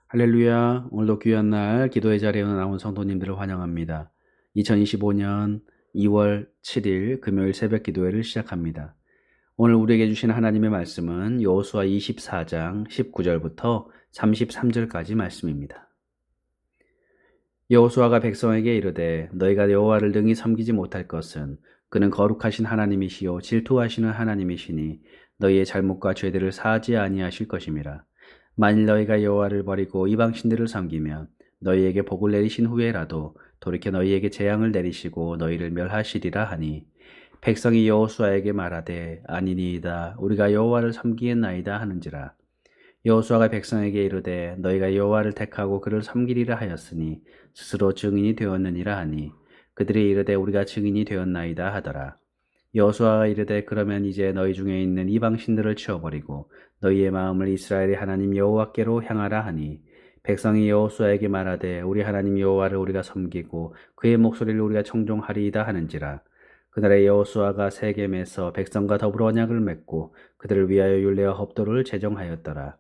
할렐루야. 오늘도 귀한 날 기도의 자리에 나온 성도님들을 환영합니다. 2025년 2월 7일 금요일 새벽 기도회를 시작합니다. 오늘 우리에게 주신 하나님의 말씀은 여호수아 24장 19절부터 33절까지 말씀입니다. 여호수아가 백성에게 이르되 너희가 여호와를 능히 섬기지 못할 것은 그는 거룩하신 하나님이시요 질투하시는 하나님이시니 너희의 잘못과 죄들을 사하지 아니하실 것임이라. 만일 너희가 여호와를 버리고 이방 신들을 섬기면 너희에게 복을 내리신 후에라도 돌이켜 너희에게 재앙을 내리시고 너희를 멸하시리라 하니 백성이 여호수아에게 말하되 아니니이다 우리가 여호와를 섬기겠나이다 하는지라. 여호수아가 백성에게 이르되 너희가 여호와를 택하고 그를 섬기리라 하였으니 스스로 증인이 되었느니라 하니 그들이 이르되 우리가 증인이 되었나이다 하더라. 여호수아가 이르되 그러면 이제 너희 중에 있는 이방 신들을 치워버리고 너희의 마음을 이스라엘의 하나님 여호와께로 향하라 하니 백성이 여호수아에게 말하되 우리 하나님 여호와를 우리가 섬기고 그의 목소리를 우리가 청종하리이다 하는지라. 그날에 여호수아가 세겜에서 백성과 더불어 언약을 맺고 그들을 위하여 율례와 법도를 제정하였더라.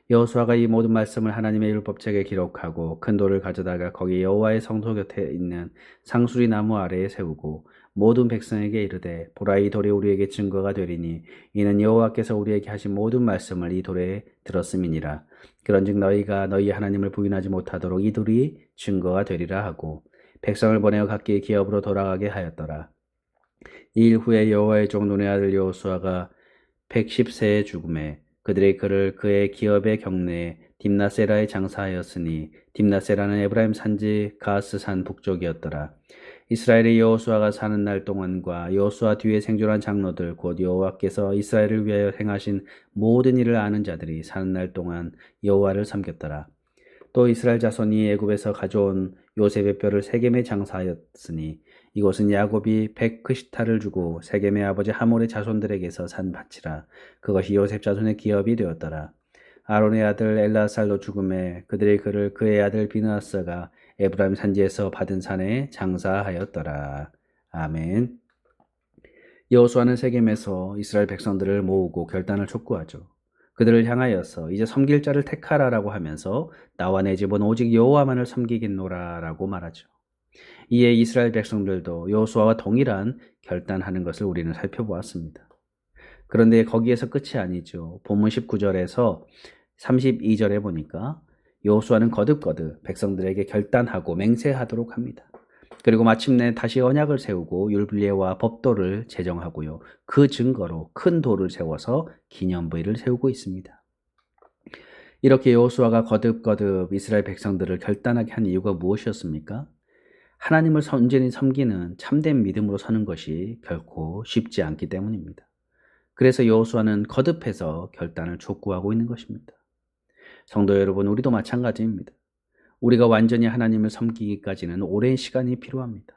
여호수아가 이 모든 말씀을 하나님의 율법책에 기록하고 큰 돌을 가져다가 거기 여호와의 성소 곁에 있는 상수리 나무 아래에 세우고 모든 백성에게 이르되 보라 이 돌이 우리에게 증거가 되리니 이는 여호와께서 우리에게 하신 모든 말씀을 이 돌에 들었음이니라. 그런즉 너희가 너희 하나님을 부인하지 못하도록 이 돌이 증거가 되리라 하고 백성을 보내어 각기 기업으로 돌아가게 하였더라. 이 일 후에 여호와의 종 눈의 아들 여호수아가 110세에 죽음에 그들이 그를 그의 기업의 경내에 딥나세라에 장사하였으니 딥나세라는 에브라임 산지 가스 산 북쪽이었더라. 이스라엘의 여호수아가 사는 날 동안과 여호수아 뒤에 생존한 장로들 곧 여호와께서 이스라엘을 위하여 행하신 모든 일을 아는 자들이 사는 날 동안 여호와를 섬겼더라. 또 이스라엘 자손이 애굽에서 가져온 요셉의 뼈를 세겜에 장사하였으니 이곳은 야곱이 100크시타를 주고 세겜의 아버지 하몰의 자손들에게서 산 밭이라. 그것이 요셉 자손의 기업이 되었더라. 아론의 아들 엘라살도 죽음에 그들이 그를 그의 아들 비느하스가 에브라임 산지에서 받은 산에 장사하였더라. 아멘. 여호수아는 세겜에서 이스라엘 백성들을 모으고 결단을 촉구하죠. 그들을 향하여서 이제 섬길 자를 택하라라고 하면서 나와 내 집은 오직 여호와만을 섬기겠노라라고 말하죠. 이에 이스라엘 백성들도 여호수아와 동일한 결단하는 것을 우리는 살펴보았습니다. 그런데 거기에서 끝이 아니죠. 본문 19절에서 32절에 보니까 여호수아는 거듭거듭 백성들에게 결단하고 맹세하도록 합니다. 그리고 마침내 다시 언약을 세우고 율례와 법도를 제정하고요. 그 증거로 큰 돌을 세워서 기념부를 세우고 있습니다. 이렇게 여호수아가 거듭거듭 이스라엘 백성들을 결단하게 한 이유가 무엇이었습니까? 하나님을 온전히 섬기는 참된 믿음으로 서는 것이 결코 쉽지 않기 때문입니다. 그래서 여호수아는 거듭해서 결단을 촉구하고 있는 것입니다. 성도 여러분, 우리도 마찬가지입니다. 우리가 완전히 하나님을 섬기기까지는 오랜 시간이 필요합니다.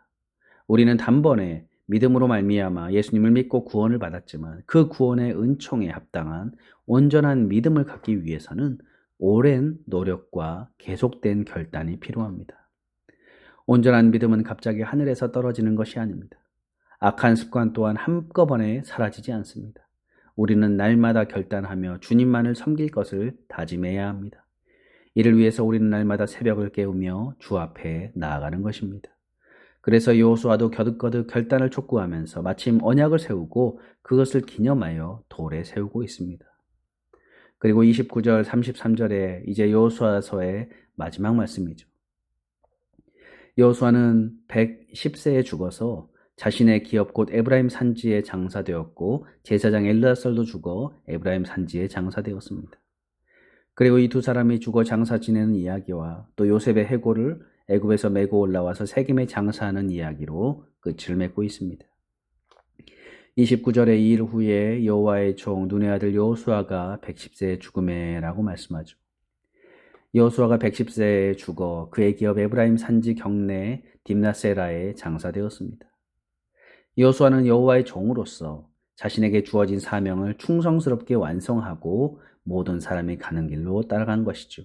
우리는 단번에 믿음으로 말미암아 예수님을 믿고 구원을 받았지만 그 구원의 은총에 합당한 온전한 믿음을 갖기 위해서는 오랜 노력과 계속된 결단이 필요합니다. 온전한 믿음은 갑자기 하늘에서 떨어지는 것이 아닙니다. 악한 습관 또한 한꺼번에 사라지지 않습니다. 우리는 날마다 결단하며 주님만을 섬길 것을 다짐해야 합니다. 이를 위해서 우리는 날마다 새벽을 깨우며 주 앞에 나아가는 것입니다. 그래서 여호수아도 거듭거듭 결단을 촉구하면서 마침 언약을 세우고 그것을 기념하여 돌에 세우고 있습니다. 그리고 29절 33절에 이제 여호수아서의 마지막 말씀이죠. 여호수아는 110세에 죽어서 자신의 기업 곧 에브라임 산지에 장사되었고 제사장 엘르아살도 죽어 에브라임 산지에 장사되었습니다. 그리고 이 두 사람이 죽어 장사 지내는 이야기와 또 요셉의 해골을 애굽에서 메고 올라와서 세겜에 장사하는 이야기로 끝을 맺고 있습니다. 29절에 이 일 후에 여호와의 종 눈의 아들 여호수아가 110세에 죽음에라고 말씀하죠. 여호수아가 110세에 죽어 그의 기업 에브라임 산지 경내 딥나세라에 장사되었습니다. 여호수아는 여호와의 종으로서 자신에게 주어진 사명을 충성스럽게 완성하고 모든 사람이 가는 길로 따라간 것이죠.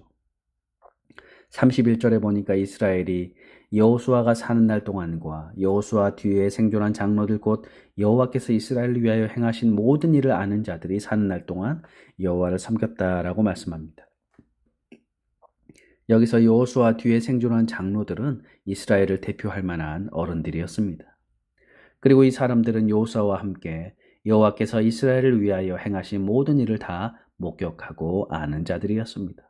31절에 보니까 이스라엘이 여호수아가 사는 날 동안과 여호수아 뒤에 생존한 장로들 곧 여호와께서 이스라엘을 위하여 행하신 모든 일을 아는 자들이 사는 날 동안 여호와를 섬겼다라고 말씀합니다. 여기서 여호수아 뒤에 생존한 장로들은 이스라엘을 대표할 만한 어른들이었습니다. 그리고 이 사람들은 여호수아와 함께 여호와께서 이스라엘을 위하여 행하신 모든 일을 다 목격하고 아는 자들이었습니다.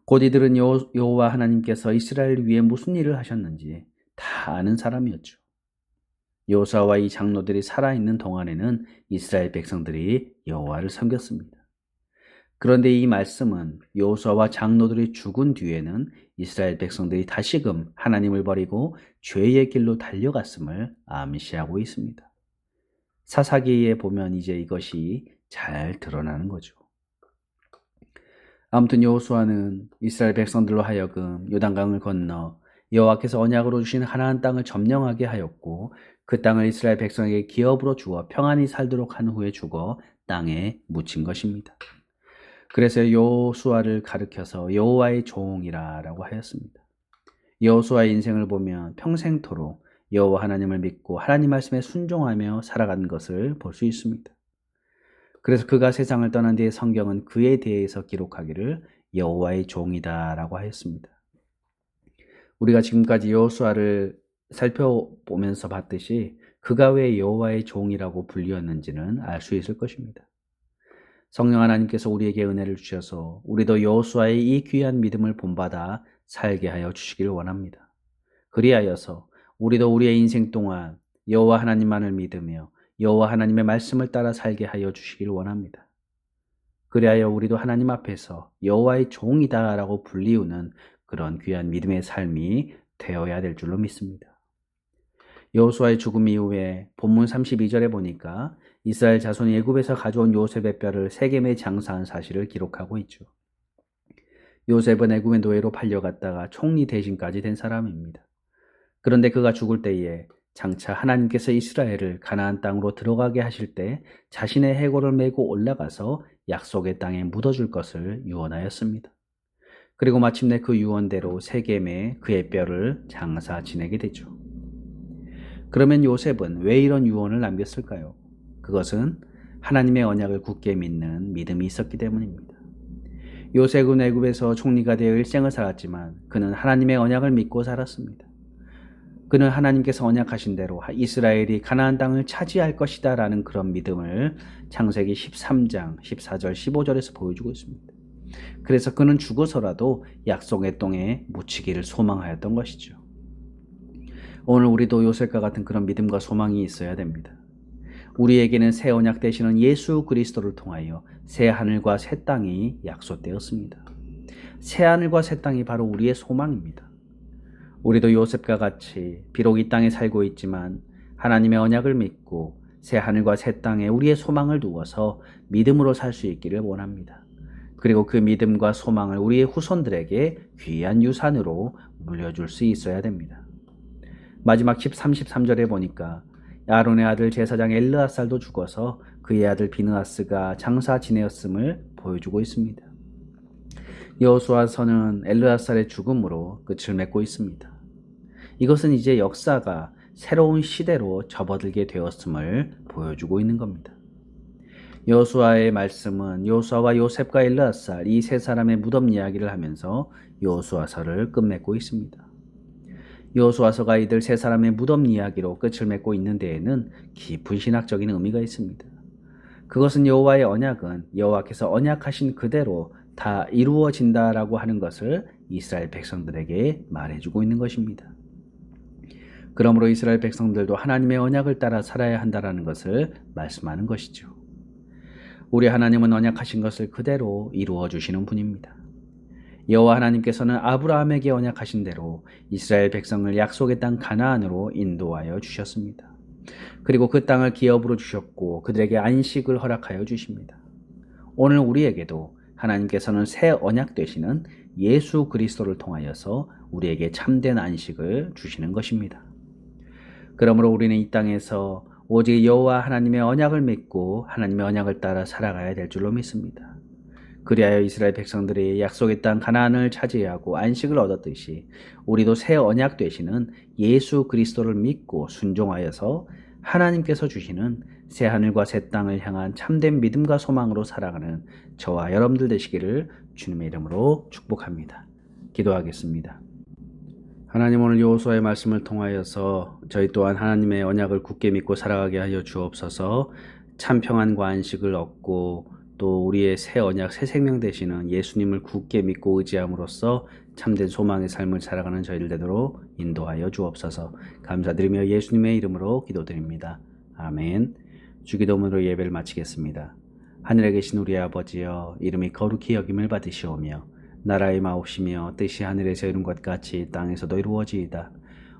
곧 이들은 여호와 하나님께서 이스라엘을 위해 무슨 일을 하셨는지 다 아는 사람이었죠. 여호수아와 이 장로들이 살아있는 동안에는 이스라엘 백성들이 여호와를 섬겼습니다. 그런데 이 말씀은 여호수아와 장로들이 죽은 뒤에는 이스라엘 백성들이 다시금 하나님을 버리고 죄의 길로 달려갔음을 암시하고 있습니다. 사사기에 보면 이제 이것이 잘 드러나는 거죠. 아무튼 여호수아는 이스라엘 백성들로 하여금 요단강을 건너 여호와께서 언약으로 주신 가나안 땅을 점령하게 하였고 그 땅을 이스라엘 백성에게 기업으로 주어 평안히 살도록 한 후에 죽어 땅에 묻힌 것입니다. 그래서 여호수아를 가리켜서 여호와의 종이라고 하였습니다. 여호수아의 인생을 보면 평생토록 여호와 하나님을 믿고 하나님 말씀에 순종하며 살아간 것을 볼 수 있습니다. 그래서 그가 세상을 떠난 뒤에 성경은 그에 대해서 기록하기를 여호와의 종이다라고 하였습니다. 우리가 지금까지 여호수아를 살펴보면서 봤듯이 그가 왜 여호와의 종이라고 불리었는지는 알 수 있을 것입니다. 성령 하나님께서 우리에게 은혜를 주셔서 우리도 여호수아의 이 귀한 믿음을 본받아 살게 하여 주시기를 원합니다. 그리하여서 우리도 우리의 인생 동안 여호와 하나님만을 믿으며 여호와 하나님의 말씀을 따라 살게 하여 주시기를 원합니다. 그리하여 우리도 하나님 앞에서 여호와의 종이다라고 불리우는 그런 귀한 믿음의 삶이 되어야 될 줄로 믿습니다. 여호수아의 죽음 이후에 본문 32절에 보니까 이스라엘 자손이 애굽에서 가져온 요셉의 뼈를 세겜에 장사한 사실을 기록하고 있죠. 요셉은 애굽의 노예로 팔려갔다가 총리 대신까지 된 사람입니다. 그런데 그가 죽을 때에 장차 하나님께서 이스라엘을 가나안 땅으로 들어가게 하실 때 자신의 해골을 메고 올라가서 약속의 땅에 묻어줄 것을 유언하였습니다. 그리고 마침내 그 유언대로 세겜에 그의 뼈를 장사 지내게 되죠. 그러면 요셉은 왜 이런 유언을 남겼을까요? 그것은 하나님의 언약을 굳게 믿는 믿음이 있었기 때문입니다. 요셉은 애굽에서 총리가 되어 일생을 살았지만 그는 하나님의 언약을 믿고 살았습니다. 그는 하나님께서 언약하신 대로 이스라엘이 가나안 땅을 차지할 것이다 라는 그런 믿음을 창세기 13장 14절 15절에서 보여주고 있습니다. 그래서 그는 죽어서라도 약속의 땅에 묻히기를 소망하였던 것이죠. 오늘 우리도 요셉과 같은 그런 믿음과 소망이 있어야 됩니다. 우리에게는 새 언약 되시는 예수 그리스도를 통하여 새 하늘과 새 땅이 약속되었습니다. 새 하늘과 새 땅이 바로 우리의 소망입니다. 우리도 요셉과 같이 비록 이 땅에 살고 있지만 하나님의 언약을 믿고 새 하늘과 새 땅에 우리의 소망을 두어서 믿음으로 살 수 있기를 원합니다. 그리고 그 믿음과 소망을 우리의 후손들에게 귀한 유산으로 물려줄 수 있어야 됩니다. 마지막 33절에 보니까 아론의 아들 제사장 엘르아살도 죽어서 그의 아들 비느하스가 장사 지내었음을 보여주고 있습니다. 여호수아서는 엘르아살의 죽음으로 끝을 맺고 있습니다. 이것은 이제 역사가 새로운 시대로 접어들게 되었음을 보여주고 있는 겁니다. 여호수아의 말씀은 여호수아와 요셉과 엘르아살 이 세 사람의 무덤 이야기를 하면서 여호수아서를 끝맺고 있습니다. 여호수아서가 이들 세 사람의 무덤 이야기로 끝을 맺고 있는 데에는 깊은 신학적인 의미가 있습니다. 그것은 여호와의 언약은 여호와께서 언약하신 그대로 다 이루어진다라고 하는 것을 이스라엘 백성들에게 말해주고 있는 것입니다. 그러므로 이스라엘 백성들도 하나님의 언약을 따라 살아야 한다라는 것을 말씀하는 것이죠. 우리 하나님은 언약하신 것을 그대로 이루어 주시는 분입니다. 여호와 하나님께서는 아브라함에게 언약하신 대로 이스라엘 백성을 약속의 땅 가나안으로 인도하여 주셨습니다. 그리고 그 땅을 기업으로 주셨고 그들에게 안식을 허락하여 주십니다. 오늘 우리에게도 하나님께서는 새 언약 되시는 예수 그리스도를 통하여서 우리에게 참된 안식을 주시는 것입니다. 그러므로 우리는 이 땅에서 오직 여호와 하나님의 언약을 믿고 하나님의 언약을 따라 살아가야 될 줄로 믿습니다. 그리하여 이스라엘 백성들이 약속의 땅 가나안을 차지하고 안식을 얻었듯이 우리도 새 언약 되시는 예수 그리스도를 믿고 순종하여서 하나님께서 주시는 새 하늘과 새 땅을 향한 참된 믿음과 소망으로 살아가는 저와 여러분들 되시기를 주님의 이름으로 축복합니다. 기도하겠습니다. 하나님, 오늘 여호수아의 말씀을 통하여서 저희 또한 하나님의 언약을 굳게 믿고 살아가게 하여 주옵소서. 참 평안과 안식을 얻고 또 우리의 새 언약, 새 생명 되시는 예수님을 굳게 믿고 의지함으로써 참된 소망의 삶을 살아가는 저희들 되도록 인도하여 주옵소서. 감사드리며 예수님의 이름으로 기도드립니다. 아멘. 주기도문으로 예배를 마치겠습니다. 하늘에 계신 우리 아버지여, 이름이 거룩히 여김을 받으시오며 나라의 마옵시며 뜻이 하늘에서 이룬 것 같이 땅에서도 이루어지이다.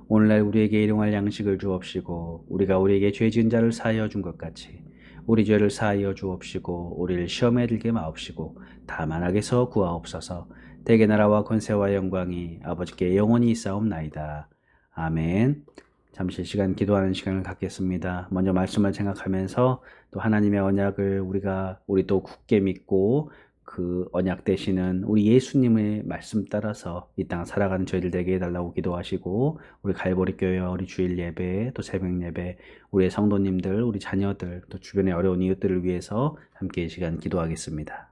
오늘날 우리에게 일용할 양식을 주옵시고 우리가 우리에게 죄 지은 자를 사하여 준 것 같이 우리 죄를 사하여 주옵시고 우리를 시험에 들게 마옵시고 다만 악에서 구하옵소서. 대개 나라와 권세와 영광이 아버지께 영원히 있사옵나이다. 아멘. 잠시 시간 기도하는 시간을 갖겠습니다. 먼저 말씀을 생각하면서 또 하나님의 언약을 우리 또 굳게 믿고 그 언약 되시는 우리 예수님의 말씀 따라서 이 땅 살아가는 저희들 되게 해달라고 기도하시고, 우리 갈보리 교회와 우리 주일 예배 또 새벽 예배, 우리의 성도님들, 우리 자녀들 또 주변의 어려운 이웃들을 위해서 함께 이 시간 기도하겠습니다.